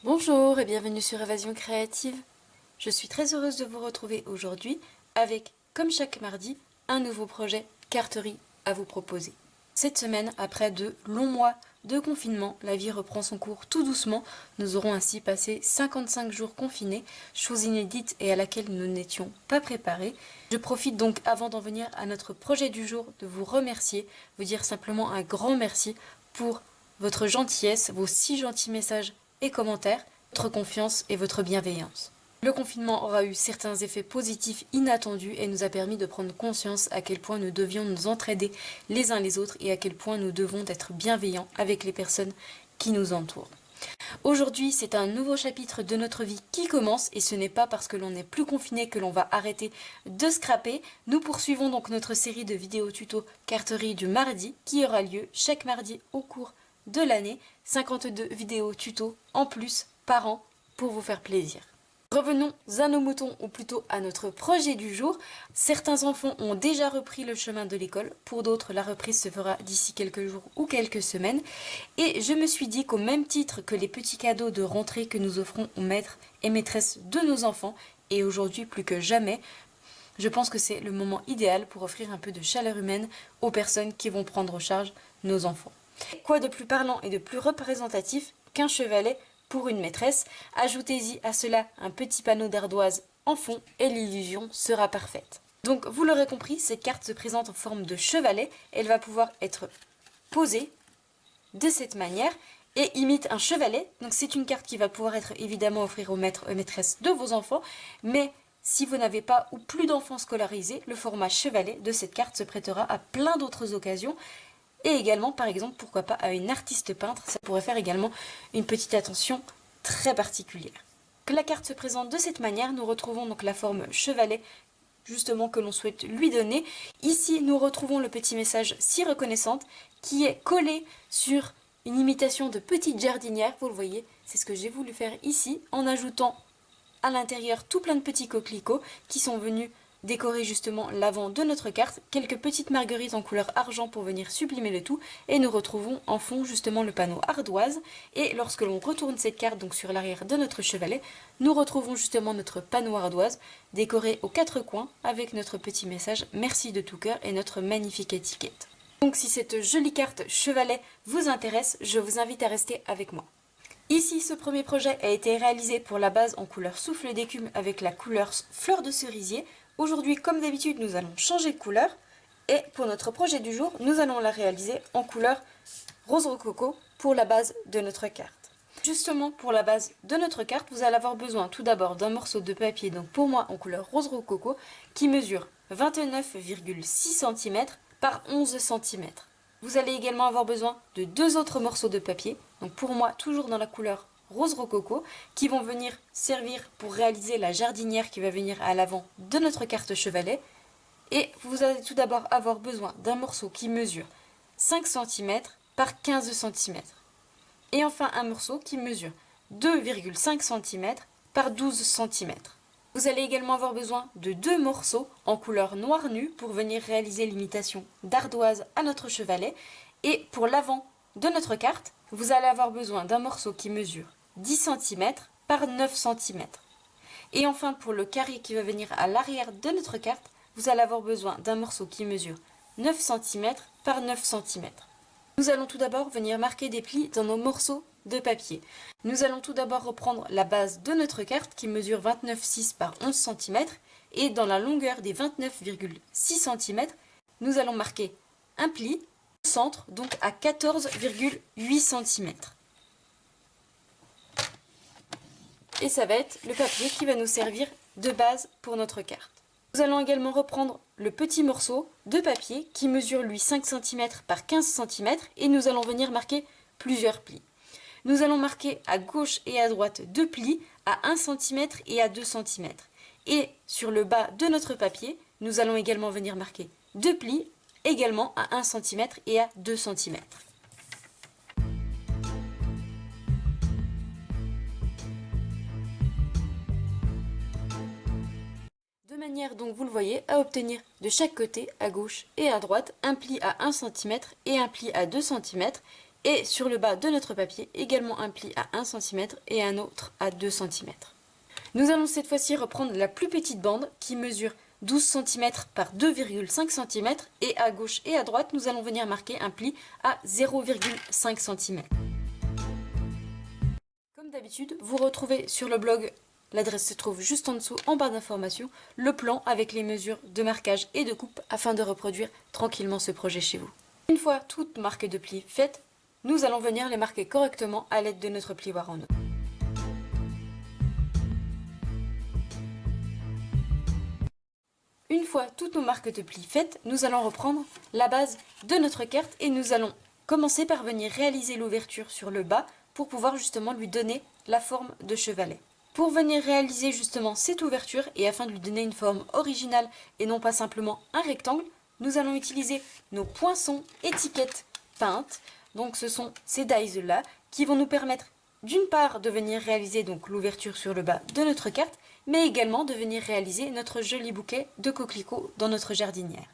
Bonjour et bienvenue sur Évasion Créative. Je suis très heureuse de vous retrouver aujourd'hui avec, comme chaque mardi, un nouveau projet carterie à vous proposer. Cette semaine, après de longs mois de confinement, la vie reprend son cours tout doucement. Nous aurons ainsi passé 55 jours confinés, chose inédite et à laquelle nous n'étions pas préparés. Je profite donc, avant d'en venir à notre projet du jour, de vous remercier, vous dire simplement un grand merci pour votre gentillesse, vos si gentils messages et commentaires, votre confiance et votre bienveillance. Le confinement aura eu certains effets positifs inattendus et nous a permis de prendre conscience à quel point nous devions nous entraider les uns les autres et à quel point nous devons être bienveillants avec les personnes qui nous entourent. Aujourd'hui, c'est un nouveau chapitre de notre vie qui commence et ce n'est pas parce que l'on n'est plus confiné que l'on va arrêter de scraper. Nous poursuivons donc notre série de vidéos tuto carterie du mardi qui aura lieu chaque mardi au cours de l'année. 52 vidéos tuto en plus par an pour vous faire plaisir. Revenons à nos moutons, ou plutôt à notre projet du jour. Certains enfants ont déjà repris le chemin de l'école, pour d'autres la reprise se fera d'ici quelques jours ou quelques semaines. Et je me suis dit qu'au même titre que les petits cadeaux de rentrée que nous offrons aux maîtres et maîtresses de nos enfants, et aujourd'hui plus que jamais, je pense que c'est le moment idéal pour offrir un peu de chaleur humaine aux personnes qui vont prendre en charge nos enfants. Quoi de plus parlant et de plus représentatif qu'un chevalet pour une maîtresse? Ajoutez-y à cela un petit panneau d'ardoise en fond et l'illusion sera parfaite. Donc vous l'aurez compris, cette carte se présente en forme de chevalet. Elle va pouvoir être posée de cette manière et imite un chevalet. Donc c'est une carte qui va pouvoir être évidemment offerte aux maîtres et maîtresses de vos enfants. Mais si vous n'avez pas ou plus d'enfants scolarisés, le format chevalet de cette carte se prêtera à plein d'autres occasions. Et également, par exemple, pourquoi pas à une artiste peintre, ça pourrait faire également une petite attention très particulière. Que la carte se présente de cette manière, nous retrouvons donc la forme chevalet, justement que l'on souhaite lui donner. Ici, nous retrouvons le petit message si reconnaissante qui est collé sur une imitation de petite jardinière, vous le voyez, c'est ce que j'ai voulu faire ici, en ajoutant à l'intérieur tout plein de petits coquelicots qui sont venus décorer justement l'avant de notre carte, quelques petites marguerites en couleur argent pour venir sublimer le tout, et nous retrouvons en fond justement le panneau ardoise, et lorsque l'on retourne cette carte donc sur l'arrière de notre chevalet, nous retrouvons justement notre panneau ardoise décoré aux quatre coins avec notre petit message merci de tout cœur et notre magnifique étiquette. Donc si cette jolie carte chevalet vous intéresse, je vous invite à rester avec moi. Ici, ce premier projet a été réalisé pour la base en couleur souffle d'écume avec la couleur fleur de cerisier. Aujourd'hui, comme d'habitude, nous allons changer de couleur. Et pour notre projet du jour, nous allons la réaliser en couleur rose rococo pour la base de notre carte. Justement, pour la base de notre carte, vous allez avoir besoin tout d'abord d'un morceau de papier, donc pour moi en couleur rose rococo, qui mesure 29,6 cm par 11 cm. Vous allez également avoir besoin de deux autres morceaux de papier, donc pour moi toujours dans la couleur rose rococo, qui vont venir servir pour réaliser la jardinière qui va venir à l'avant de notre carte chevalet. Et vous allez tout d'abord avoir besoin d'un morceau qui mesure 5 cm par 15 cm. Et enfin un morceau qui mesure 2,5 cm par 12 cm. Vous allez également avoir besoin de deux morceaux en couleur noir nu pour venir réaliser l'imitation d'ardoise à notre chevalet. Et pour l'avant de notre carte, vous allez avoir besoin d'un morceau qui mesure 10 cm par 9 cm. Et enfin, pour le carré qui va venir à l'arrière de notre carte, vous allez avoir besoin d'un morceau qui mesure 9 cm par 9 cm. Nous allons tout d'abord venir marquer des plis dans nos morceaux de papier. Nous allons tout d'abord reprendre la base de notre carte qui mesure 29,6 par 11 cm et dans la longueur des 29,6 cm, nous allons marquer un pli au centre, donc à 14,8 cm. Et ça va être le papier qui va nous servir de base pour notre carte. Nous allons également reprendre le petit morceau de papier qui mesure lui 5 cm par 15 cm et nous allons venir marquer plusieurs plis. Nous allons marquer à gauche et à droite deux plis à 1 cm et à 2 cm. Et sur le bas de notre papier, nous allons également venir marquer deux plis également à 1 cm et à 2 cm. De manière donc vous le voyez à obtenir de chaque côté, à gauche et à droite, un pli à 1 cm et un pli à 2 cm et sur le bas de notre papier également un pli à 1 cm et un autre à 2 cm. Nous allons cette fois-ci reprendre la plus petite bande qui mesure 12 cm par 2,5 cm et à gauche et à droite nous allons venir marquer un pli à 0,5 cm. Comme d'habitude, vous retrouvez sur le blog, l'adresse se trouve juste en dessous en barre d'informations, le plan avec les mesures de marquage et de coupe afin de reproduire tranquillement ce projet chez vous. Une fois toute marque de plis faite, nous allons venir les marquer correctement à l'aide de notre plioir en eau. Une fois toutes nos marques de plis faites, nous allons reprendre la base de notre carte et nous allons commencer par venir réaliser l'ouverture sur le bas pour pouvoir justement lui donner la forme de chevalet. Pour venir réaliser justement cette ouverture et afin de lui donner une forme originale et non pas simplement un rectangle, nous allons utiliser nos poinçons étiquettes peintes. Donc ce sont ces dies là qui vont nous permettre d'une part de venir réaliser donc l'ouverture sur le bas de notre carte, mais également de venir réaliser notre joli bouquet de coquelicots dans notre jardinière.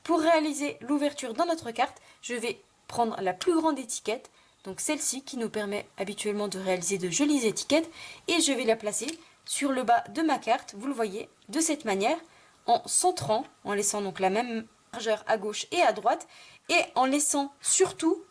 Pour réaliser l'ouverture dans notre carte, je vais prendre la plus grande étiquette, donc celle-ci qui nous permet habituellement de réaliser de jolies étiquettes, et je vais la placer sur le bas de ma carte, vous le voyez, de cette manière, en centrant, en laissant donc la même largeur à gauche et à droite, et en laissant surtout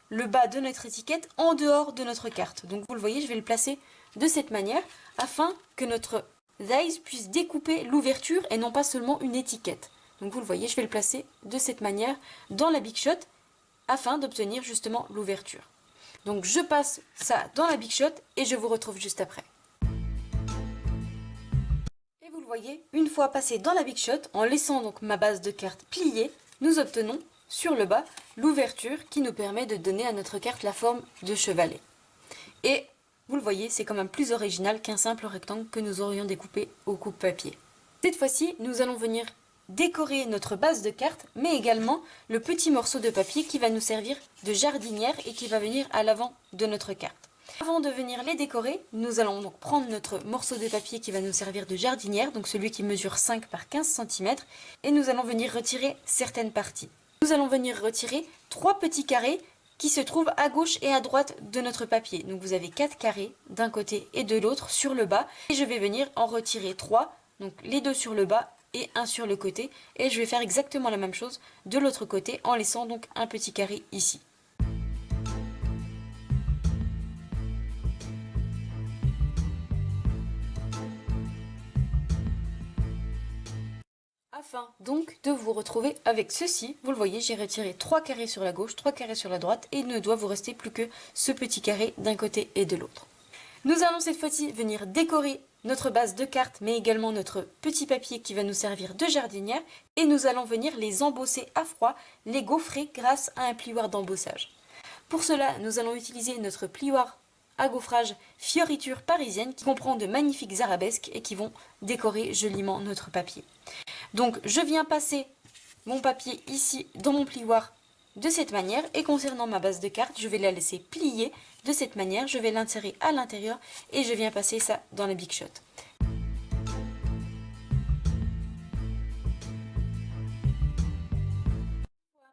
le bas de notre étiquette en dehors de notre carte. Donc vous le voyez, je vais le placer de cette manière afin que notre dies puisse découper l'ouverture et non pas seulement une étiquette. Donc vous le voyez, je vais le placer de cette manière dans la Big Shot afin d'obtenir justement l'ouverture. Donc je passe ça dans la Big Shot et je vous retrouve juste après. Et vous le voyez, une fois passé dans la Big Shot, en laissant donc ma base de carte pliée, nous obtenons sur le bas l'ouverture qui nous permet de donner à notre carte la forme de chevalet. Et vous le voyez, c'est quand même plus original qu'un simple rectangle que nous aurions découpé au coupe-papier. Cette fois-ci, nous allons venir décorer notre base de carte, mais également le petit morceau de papier qui va nous servir de jardinière et qui va venir à l'avant de notre carte. Avant de venir les décorer, nous allons donc prendre notre morceau de papier qui va nous servir de jardinière, donc celui qui mesure 5 par 15 cm, et nous allons venir retirer certaines parties. Nous allons venir retirer 3 petits carrés qui se trouvent à gauche et à droite de notre papier. Donc vous avez 4 carrés d'un côté et de l'autre sur le bas. Et je vais venir en retirer 3, donc les 2 sur le bas et 1 sur le côté. Et je vais faire exactement la même chose de l'autre côté en laissant donc un petit carré ici. Afin donc de vous retrouver avec ceci, vous le voyez, j'ai retiré 3 carrés sur la gauche, 3 carrés sur la droite et il ne doit vous rester plus que ce petit carré d'un côté et de l'autre. Nous allons cette fois-ci venir décorer notre base de cartes mais également notre petit papier qui va nous servir de jardinière et nous allons venir les embosser à froid, les gaufrer grâce à un plioir d'embossage. Pour cela, nous allons utiliser notre plioir à gaufrage fioriture parisienne qui comprend de magnifiques arabesques et qui vont décorer joliment notre papier. Donc je viens passer mon papier ici dans mon plioir de cette manière et concernant ma base de carte, je vais la laisser plier de cette manière, je vais l'insérer à l'intérieur et je viens passer ça dans la Big Shot.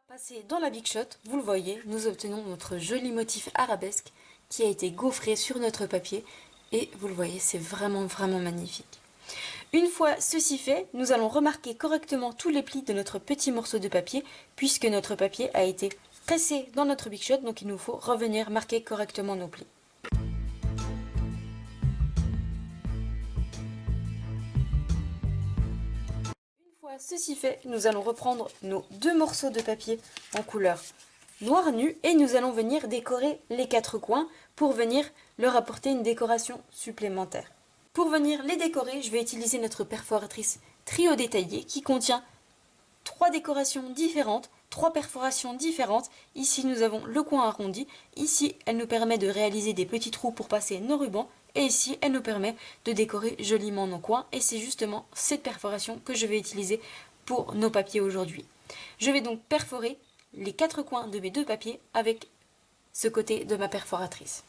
Passer dans la Big Shot, vous le voyez, nous obtenons notre joli motif arabesque qui a été gaufré sur notre papier et vous le voyez, c'est vraiment magnifique. Une fois ceci fait, nous allons remarquer correctement tous les plis de notre petit morceau de papier puisque notre papier a été pressé dans notre Big Shot, donc il nous faut revenir marquer correctement nos plis. Une fois ceci fait, nous allons reprendre nos 2 morceaux de papier en couleur noir nu et nous allons venir décorer les 4 coins pour venir leur apporter une décoration supplémentaire. Pour venir les décorer, je vais utiliser notre perforatrice trio détaillé qui contient 3 décorations différentes, 3 perforations différentes. Ici nous avons le coin arrondi, ici elle nous permet de réaliser des petits trous pour passer nos rubans et ici elle nous permet de décorer joliment nos coins et c'est justement cette perforation que je vais utiliser pour nos papiers aujourd'hui. Je vais donc perforer les 4 coins de mes 2 papiers avec ce côté de ma perforatrice.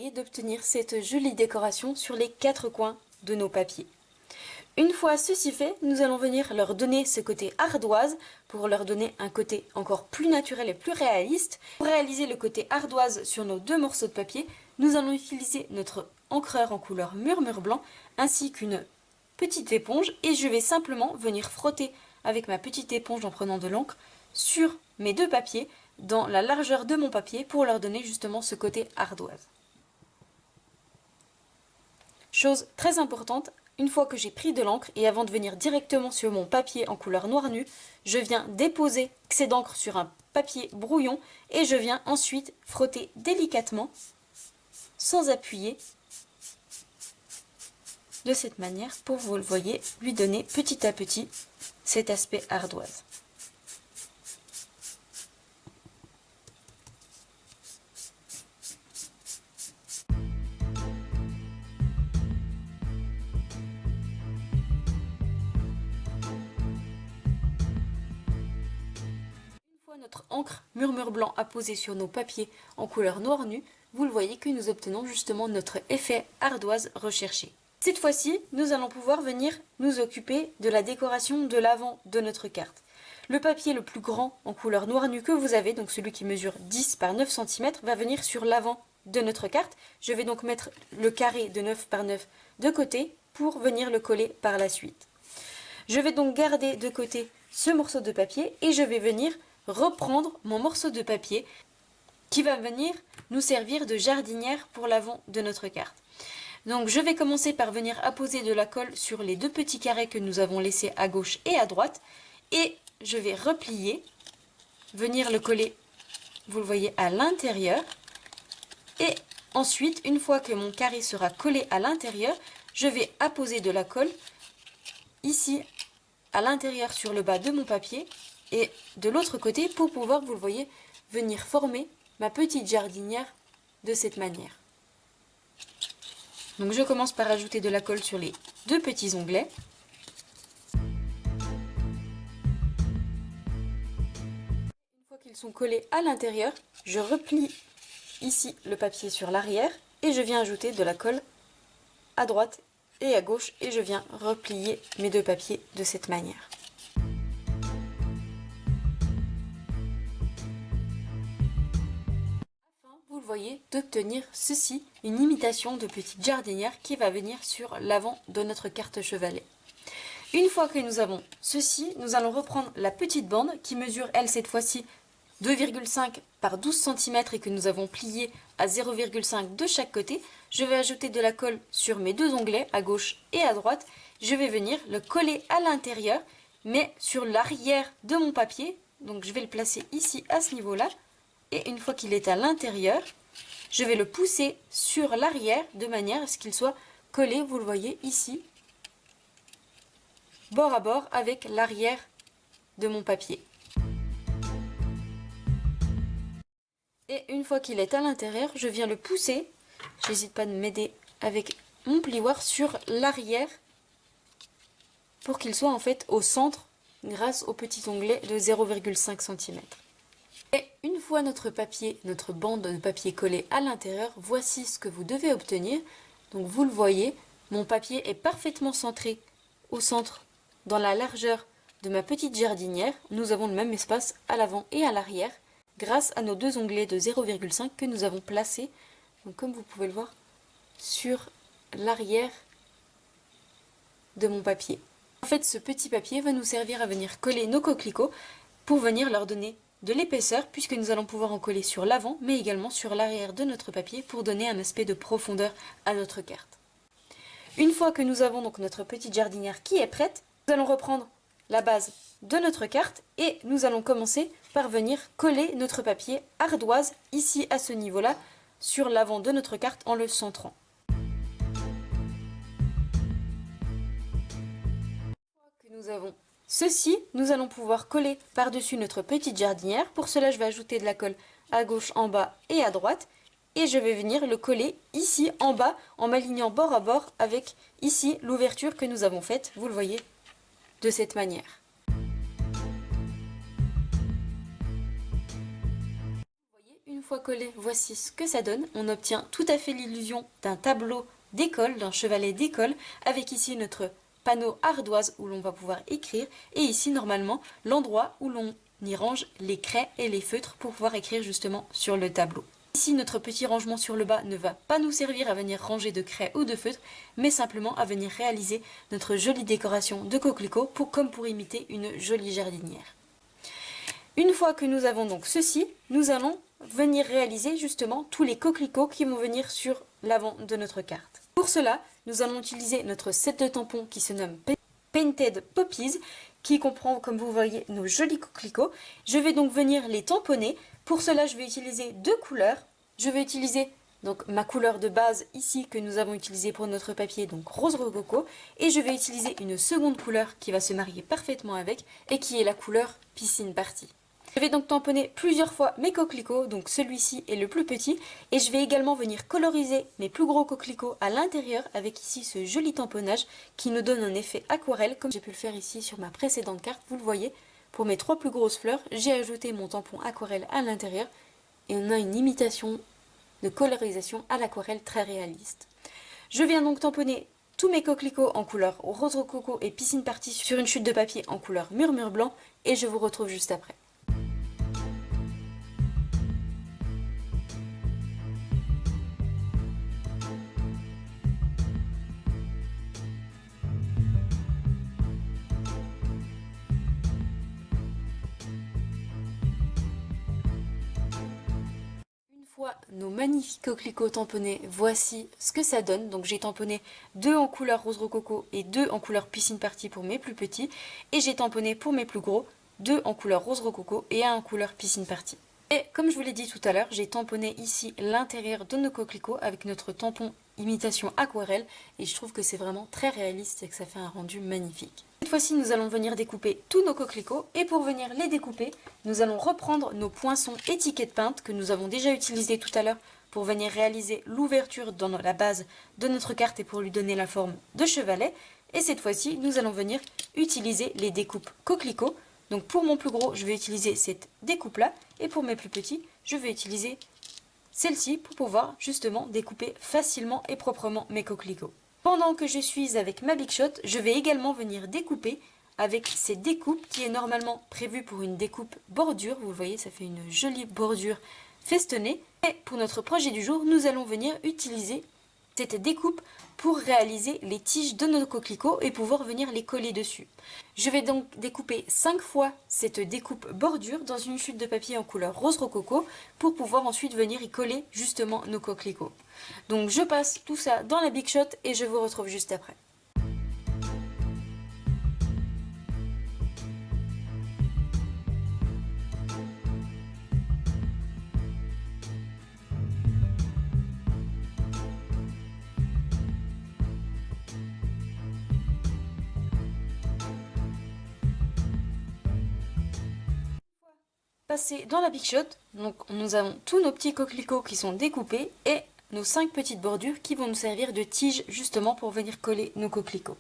permet d'obtenir cette jolie décoration sur les 4 coins de nos papiers. Une fois ceci fait, nous allons venir leur donner ce côté ardoise pour leur donner un côté encore plus naturel et plus réaliste. Pour réaliser le côté ardoise sur nos 2 morceaux de papier, nous allons utiliser notre encreur en couleur murmure blanc ainsi qu'une petite éponge et je vais simplement venir frotter avec ma petite éponge en prenant de l'encre sur mes 2 papiers dans la largeur de mon papier pour leur donner justement ce côté ardoise. Chose très importante, une fois que j'ai pris de l'encre et avant de venir directement sur mon papier en couleur noir nu, je viens déposer l'excès d'encre sur un papier brouillon et je viens ensuite frotter délicatement, sans appuyer, de cette manière pour, vous le voyez, lui donner petit à petit cet aspect ardoise. Notre encre murmure blanc apposée sur nos papiers en couleur noir nu, vous le voyez que nous obtenons justement notre effet ardoise recherché. Cette fois-ci, nous allons pouvoir venir nous occuper de la décoration de l'avant de notre carte. Le papier le plus grand en couleur noir nu que vous avez, donc celui qui mesure 10 par 9 cm, va venir sur l'avant de notre carte. Je vais donc mettre le carré de 9 par 9 de côté pour venir le coller par la suite. Je vais donc garder de côté ce morceau de papier et je vais venir reprendre mon morceau de papier qui va venir nous servir de jardinière pour l'avant de notre carte. Donc je vais commencer par venir apposer de la colle sur les 2 petits carrés que nous avons laissés à gauche et à droite et je vais replier, venir le coller, vous le voyez, à l'intérieur et ensuite, une fois que mon carré sera collé à l'intérieur, je vais apposer de la colle ici à l'intérieur sur le bas de mon papier et de l'autre côté pour pouvoir, vous le voyez, venir former ma petite jardinière de cette manière. Donc je commence par ajouter de la colle sur les 2 petits onglets. Une fois qu'ils sont collés à l'intérieur, je replie ici le papier sur l'arrière et je viens ajouter de la colle à droite et à gauche et je viens replier mes 2 papiers de cette manière. Vous voyez, d'obtenir ceci, une imitation de petite jardinière qui va venir sur l'avant de notre carte chevalet. Une fois que nous avons ceci, nous allons reprendre la petite bande qui mesure, elle, cette fois-ci 2,5 par 12 cm et que nous avons plié à 0,5 de chaque côté. Je vais ajouter de la colle sur mes 2 onglets, à gauche et à droite. Je vais venir le coller à l'intérieur, mais sur l'arrière de mon papier. Donc je vais le placer ici, à ce niveau-là. Et une fois qu'il est à l'intérieur, je vais le pousser sur l'arrière de manière à ce qu'il soit collé, vous le voyez ici, bord à bord avec l'arrière de mon papier. Et une fois qu'il est à l'intérieur, je viens le pousser, j'hésite pas de m'aider avec mon plioir sur l'arrière pour qu'il soit en fait au centre grâce au petit onglet de 0,5 cm. Et une fois notre papier, notre bande de papier collée à l'intérieur, voici ce que vous devez obtenir. Donc vous le voyez, mon papier est parfaitement centré au centre, dans la largeur de ma petite jardinière. Nous avons le même espace à l'avant et à l'arrière, grâce à nos 2 onglets de 0,5 que nous avons placés, donc comme vous pouvez le voir, sur l'arrière de mon papier. En fait, ce petit papier va nous servir à venir coller nos coquelicots pour venir leur donner de l'épaisseur puisque nous allons pouvoir en coller sur l'avant mais également sur l'arrière de notre papier pour donner un aspect de profondeur à notre carte. Une fois que nous avons donc notre petite jardinière qui est prête, nous allons reprendre la base de notre carte et nous allons commencer par venir coller notre papier ardoise ici à ce niveau-là sur l'avant de notre carte en le centrant. Une fois que nous avons ceci, nous allons pouvoir coller par-dessus notre petite jardinière. Pour cela, je vais ajouter de la colle à gauche, en bas et à droite. Et je vais venir le coller ici en bas en m'alignant bord à bord avec ici l'ouverture que nous avons faite, vous le voyez, de cette manière. Vous voyez, une fois collé, voici ce que ça donne. On obtient tout à fait l'illusion d'un tableau d'école, d'un chevalet d'école, avec ici notre panneau ardoise où l'on va pouvoir écrire, et ici normalement l'endroit où l'on y range les craies et les feutres pour pouvoir écrire justement sur le tableau. Ici, notre petit rangement sur le bas ne va pas nous servir à venir ranger de craies ou de feutres, mais simplement à venir réaliser notre jolie décoration de coquelicots comme pour imiter une jolie jardinière. Une fois que nous avons donc ceci, nous allons venir réaliser justement tous les coquelicots qui vont venir sur l'avant de notre carte. Pour cela, nous allons utiliser notre set de tampons qui se nomme Painted Poppies, qui comprend, comme vous voyez, nos jolis coquelicots. Je vais donc venir les tamponner. Pour cela, je vais utiliser deux couleurs. Je vais utiliser donc ma couleur de base ici que nous avons utilisée pour notre papier, donc rose rococo, et je vais utiliser une seconde couleur qui va se marier parfaitement avec et qui est la couleur Piscine Party. Je vais donc tamponner plusieurs fois mes coquelicots, donc celui-ci est le plus petit, et je vais également venir coloriser mes plus gros coquelicots à l'intérieur avec ici ce joli tamponnage qui nous donne un effet aquarelle comme j'ai pu le faire ici sur ma précédente carte. Vous le voyez, pour mes trois plus grosses fleurs, j'ai ajouté mon tampon aquarelle à l'intérieur et on a une imitation de colorisation à l'aquarelle très réaliste. Je viens donc tamponner tous mes coquelicots en couleur rose rococo et Piscine Party sur une chute de papier en couleur murmure blanc et je vous retrouve juste après. Nos magnifiques coquelicots tamponnés, voici ce que ça donne. Donc j'ai tamponné deux en couleur rose rococo et deux en couleur Piscine Party pour mes plus petits. Et j'ai tamponné pour mes plus gros, deux en couleur rose rococo et un en couleur Piscine Party. Et comme je vous l'ai dit tout à l'heure, j'ai tamponné ici l'intérieur de nos coquelicots avec notre tampon imitation aquarelle. Et je trouve que c'est vraiment très réaliste et que ça fait un rendu magnifique. Cette fois-ci, nous allons venir découper tous nos coquelicots et pour venir les découper, nous allons reprendre nos poinçons étiquettes peintes que nous avons déjà utilisés tout à l'heure pour venir réaliser l'ouverture dans la base de notre carte et pour lui donner la forme de chevalet. Et cette fois-ci, nous allons venir utiliser les découpes coquelicots. Donc pour mon plus gros, je vais utiliser cette découpe-là et pour mes plus petits, je vais utiliser celle-ci pour pouvoir justement découper facilement et proprement mes coquelicots. Pendant que je suis avec ma Big Shot, je vais également venir découper avec cette découpe qui est normalement prévue pour une découpe bordure. Vous le voyez, ça fait une jolie bordure festonnée. Et pour notre projet du jour, nous allons venir utiliser cette découpe pour réaliser les tiges de nos coquelicots et pouvoir venir les coller dessus. Je vais donc découper 5 fois cette découpe bordure dans une chute de papier en couleur rose rococo pour pouvoir ensuite venir y coller justement nos coquelicots. Donc je passe tout ça dans la Big Shot et je vous retrouve juste après. Passer dans la Big Shot, donc nous avons tous nos petits coquelicots qui sont découpés et nos 5 petites bordures qui vont nous servir de tiges justement pour venir coller nos coquelicots.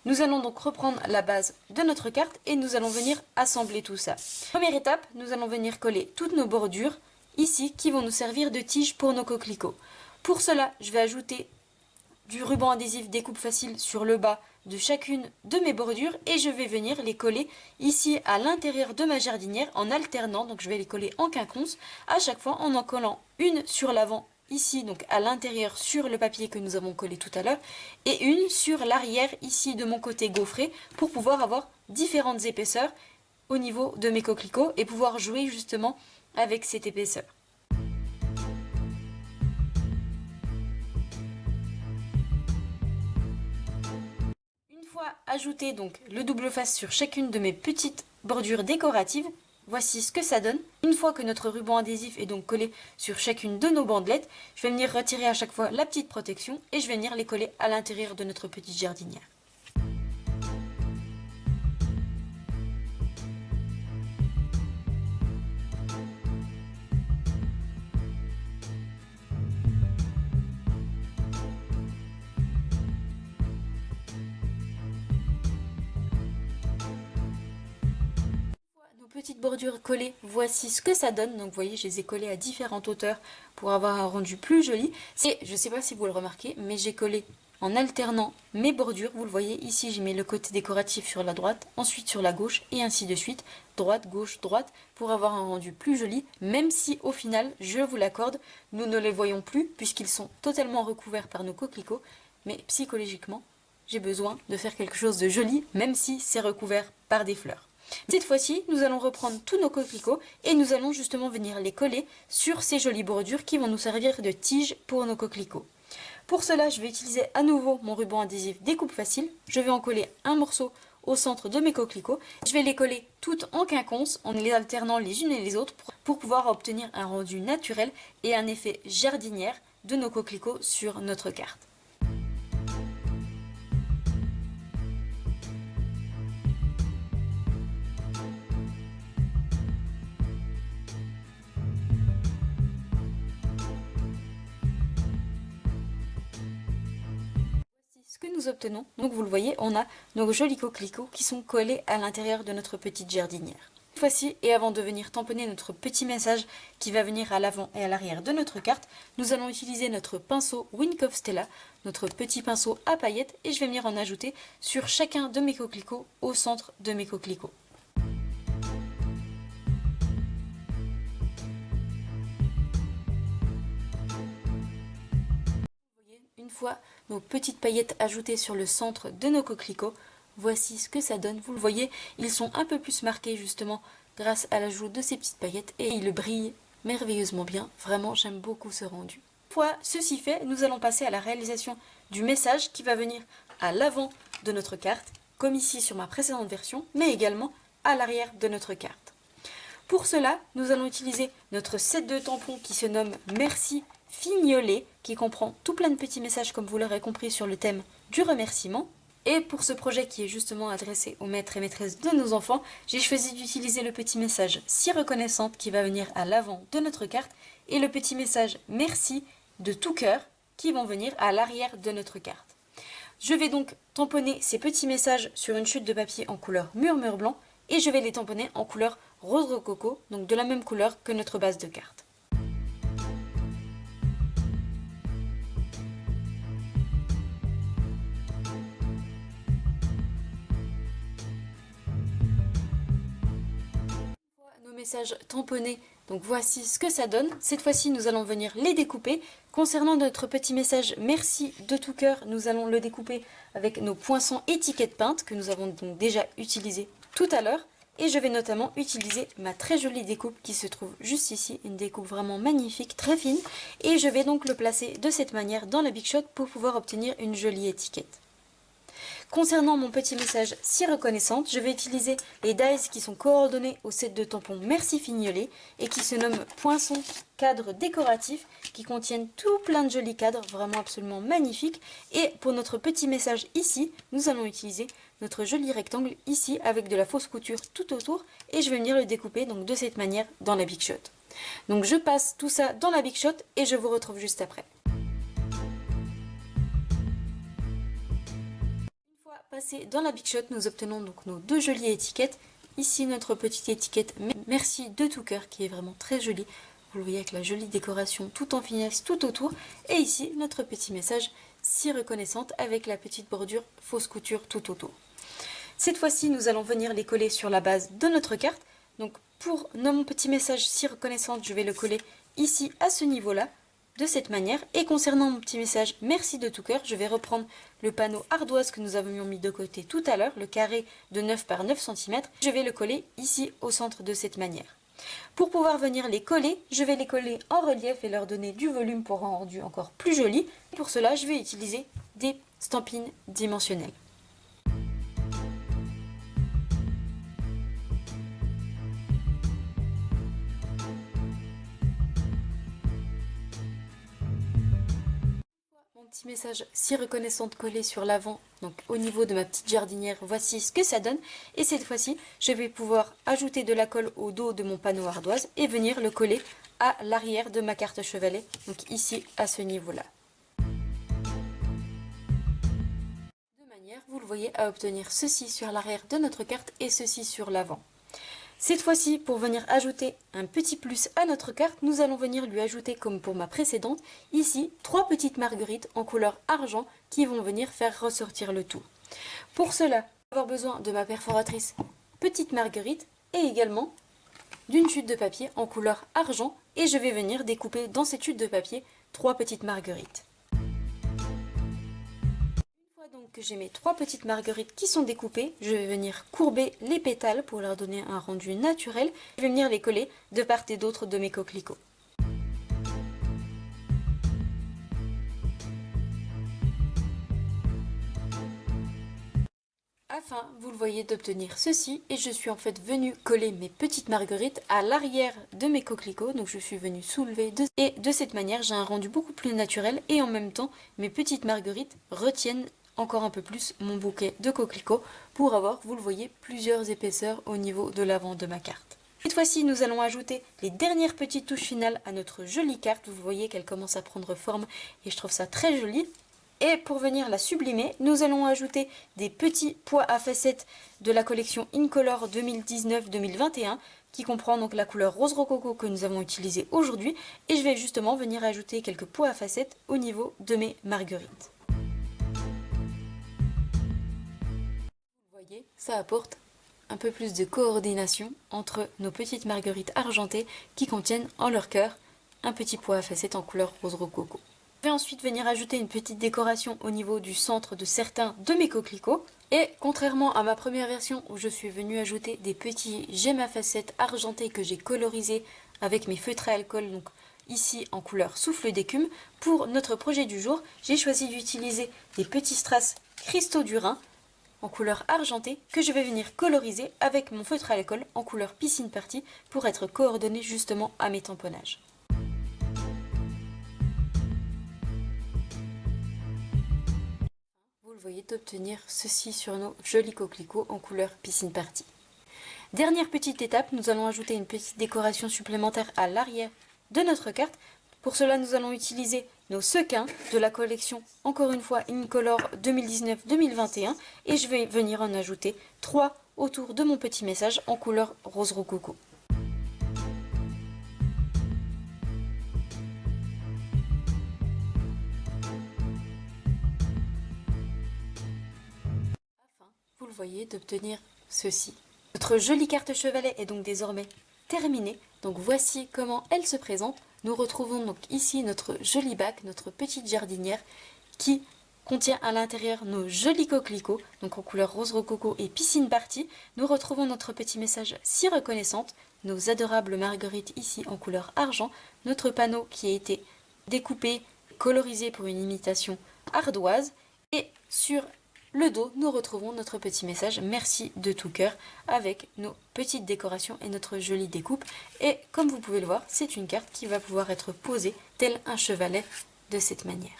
Nous allons donc reprendre la base de notre carte et nous allons venir assembler tout ça. Première étape, nous allons venir coller toutes nos bordures ici qui vont nous servir de tiges pour nos coquelicots. Pour cela, je vais ajouter du ruban adhésif découpe facile sur le bas de chacune de mes bordures et je vais venir les coller ici à l'intérieur de ma jardinière en alternant. Donc je vais les coller en quinconce à chaque fois en collant une sur l'avant ici, donc à l'intérieur sur le papier que nous avons collé tout à l'heure et une sur l'arrière ici de mon côté gaufré pour pouvoir avoir différentes épaisseurs au niveau de mes coquelicots et pouvoir jouer justement avec cette épaisseur. Ajouter donc le double face sur chacune de mes petites bordures décoratives. Voici ce que ça donne. Une fois que notre ruban adhésif est donc collé sur chacune de nos bandelettes, je vais venir retirer à chaque fois la petite protection et je vais venir les coller à l'intérieur de notre petite jardinière. Petite bordure collée, voici ce que ça donne. Donc vous voyez, je les ai collées à différentes hauteurs pour avoir un rendu plus joli. Et je ne sais pas si vous le remarquez, mais j'ai collé en alternant mes bordures. Vous le voyez, ici j'ai mis le côté décoratif sur la droite, ensuite sur la gauche et ainsi de suite. Droite, gauche, droite, pour avoir un rendu plus joli. Même si au final, je vous l'accorde, nous ne les voyons plus puisqu'ils sont totalement recouverts par nos coquelicots. Mais psychologiquement, j'ai besoin de faire quelque chose de joli, même si c'est recouvert par des fleurs. Cette fois-ci, nous allons reprendre tous nos coquelicots et nous allons justement venir les coller sur ces jolies bordures qui vont nous servir de tige pour nos coquelicots. Pour cela, je vais utiliser à nouveau mon ruban adhésif découpe facile. Je vais en coller un morceau au centre de mes coquelicots. Je vais les coller toutes en quinconce en les alternant les unes et les autres pour pouvoir obtenir un rendu naturel et un effet jardinière de nos coquelicots sur notre carte. Ce que nous obtenons, donc vous le voyez, on a nos jolis coquelicots qui sont collés à l'intérieur de notre petite jardinière. Cette fois-ci, et avant de venir tamponner notre petit message qui va venir à l'avant et à l'arrière de notre carte, nous allons utiliser notre pinceau Wink of Stella, notre petit pinceau à paillettes, et je vais venir en ajouter sur chacun de mes coquelicots au centre de mes coquelicots. Une fois nos petites paillettes ajoutées sur le centre de nos coquelicots, voici ce que ça donne. Vous le voyez, ils sont un peu plus marqués justement grâce à l'ajout de ces petites paillettes et ils brillent merveilleusement bien. Vraiment, j'aime beaucoup ce rendu. Une fois ceci fait, nous allons passer à la réalisation du message qui va venir à l'avant de notre carte, comme ici sur ma précédente version, mais également à l'arrière de notre carte. Pour cela, nous allons utiliser notre set de tampons qui se nomme Merci Fignolet, qui comprend tout plein de petits messages comme vous l'aurez compris sur le thème du remerciement. Et pour ce projet qui est justement adressé aux maîtres et maîtresses de nos enfants, j'ai choisi d'utiliser le petit message Si reconnaissante qui va venir à l'avant de notre carte et le petit message Merci de tout cœur qui vont venir à l'arrière de notre carte. Je vais donc tamponner ces petits messages sur une chute de papier en couleur murmure blanc et je vais les tamponner en couleur rose rococo, donc de la même couleur que notre base de carte. Nos messages tamponnés, donc voici ce que ça donne. Cette fois-ci, nous allons venir les découper. Concernant notre petit message Merci de tout cœur, nous allons le découper avec nos poinçons étiquettes peintes que nous avons donc déjà utilisés tout à l'heure. Et je vais notamment utiliser ma très jolie découpe qui se trouve juste ici, une découpe vraiment magnifique, très fine. Et je vais donc le placer de cette manière dans la Big Shot pour pouvoir obtenir une jolie étiquette. Concernant mon petit message si reconnaissante, je vais utiliser les dies qui sont coordonnés au set de tampons Merci Fignolet et qui se nomment Poinçons cadres décoratifs qui contiennent tout plein de jolis cadres vraiment absolument magnifiques. Et pour notre petit message ici, nous allons utiliser notre joli rectangle ici avec de la fausse couture tout autour et je vais venir le découper donc de cette manière dans la Big Shot. Donc je passe tout ça dans la Big Shot et je vous retrouve juste après. Passé dans la Big Shot, nous obtenons donc nos deux jolies étiquettes. Ici notre petite étiquette Merci de tout cœur qui est vraiment très jolie. Vous le voyez avec la jolie décoration tout en finesse tout autour. Et ici notre petit message Si reconnaissante avec la petite bordure fausse couture tout autour. Cette fois-ci nous allons venir les coller sur la base de notre carte. Donc pour mon petit message Si reconnaissante, je vais le coller ici à ce niveau-là. De cette manière, et concernant mon petit message Merci de tout cœur, je vais reprendre le panneau ardoise que nous avions mis de côté tout à l'heure, le carré de 9 par 9 cm, je vais le coller ici au centre de cette manière. Pour pouvoir venir les coller, je vais les coller en relief et leur donner du volume pour un rendu encore plus joli. Pour cela, je vais utiliser des stampines dimensionnelles. Petit message Si reconnaissante collé sur l'avant, donc au niveau de ma petite jardinière, voici ce que ça donne. Et cette fois-ci, je vais pouvoir ajouter de la colle au dos de mon panneau ardoise et venir le coller à l'arrière de ma carte chevalet, donc ici à ce niveau-là. De manière, vous le voyez, à obtenir ceci sur l'arrière de notre carte et ceci sur l'avant. Cette fois-ci, pour venir ajouter un petit plus à notre carte, nous allons venir lui ajouter, comme pour ma précédente, ici 3 petites marguerites en couleur argent qui vont venir faire ressortir le tout. Pour cela, je vais avoir besoin de ma perforatrice petite marguerite et également d'une chute de papier en couleur argent et je vais venir découper dans cette chute de papier 3 petites marguerites. Donc que j'ai mes 3 petites marguerites qui sont découpées, je vais venir courber les pétales pour leur donner un rendu naturel. Je vais venir les coller de part et d'autre de mes coquelicots. Afin, vous le voyez, d'obtenir ceci, et je suis en fait venue coller mes petites marguerites à l'arrière de mes coquelicots, donc je suis venue soulever et de cette manière j'ai un rendu beaucoup plus naturel et en même temps mes petites marguerites retiennent encore un peu plus mon bouquet de coquelicots pour avoir, vous le voyez, plusieurs épaisseurs au niveau de l'avant de ma carte. Cette fois-ci, nous allons ajouter les dernières petites touches finales à notre jolie carte. Vous voyez qu'elle commence à prendre forme et je trouve ça très joli. Et pour venir la sublimer, nous allons ajouter des petits pois à facettes de la collection Incolor 2019-2021 qui comprend donc la couleur rose rococo que nous avons utilisée aujourd'hui. Et je vais justement venir ajouter quelques pois à facettes au niveau de mes marguerites. Ça apporte un peu plus de coordination entre nos petites marguerites argentées qui contiennent en leur cœur un petit pois à facettes en couleur rose rococo. Je vais ensuite venir ajouter une petite décoration au niveau du centre de certains de mes coquelicots. Et contrairement à ma première version où je suis venue ajouter des petits gemmes à facettes argentées que j'ai colorisés avec mes feutres à alcool, donc ici en couleur souffle d'écume, pour notre projet du jour, j'ai choisi d'utiliser des petits strass cristaux du Rhin en couleur argentée que je vais venir coloriser avec mon feutre à alcool en couleur piscine party pour être coordonné justement à mes tamponnages. Vous le voyez d'obtenir ceci sur nos jolis coquelicots en couleur piscine party. Dernière petite étape, nous allons ajouter une petite décoration supplémentaire à l'arrière de notre carte. Pour cela, nous allons utiliser nos sequins de la collection, encore une fois, Incolor 2019-2021. Et je vais venir en ajouter 3 autour de mon petit message en couleur rose rococo. Afin, vous le voyez, d'obtenir ceci. Notre jolie carte chevalet est donc désormais terminée. Donc voici comment elle se présente. Nous retrouvons donc ici notre joli bac, notre petite jardinière qui contient à l'intérieur nos jolis coquelicots, donc en couleur rose rococo et piscine party. Nous retrouvons notre petit message si reconnaissante, nos adorables marguerites ici en couleur argent, notre panneau qui a été découpé, colorisé pour une imitation ardoise et sur le dos, nous retrouvons notre petit message merci de tout cœur avec nos petites décorations et notre jolie découpe. Et comme vous pouvez le voir, c'est une carte qui va pouvoir être posée tel un chevalet de cette manière.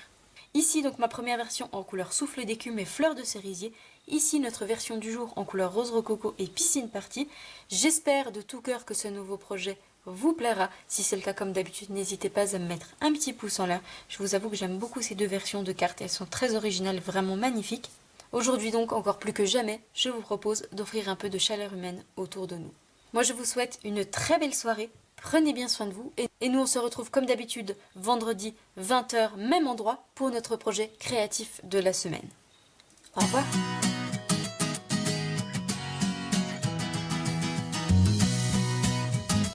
Ici donc ma première version en couleur souffle d'écume et fleurs de cerisier. Ici notre version du jour en couleur rose rococo et piscine party. J'espère de tout cœur que ce nouveau projet vous plaira. Si c'est le cas, comme d'habitude, n'hésitez pas à me mettre un petit pouce en l'air. Je vous avoue que j'aime beaucoup ces deux versions de cartes, elles sont très originales, vraiment magnifiques. Aujourd'hui donc, encore plus que jamais, je vous propose d'offrir un peu de chaleur humaine autour de nous. Moi je vous souhaite une très belle soirée, prenez bien soin de vous et nous on se retrouve comme d'habitude vendredi 20 h, même endroit pour notre projet créatif de la semaine. Au revoir.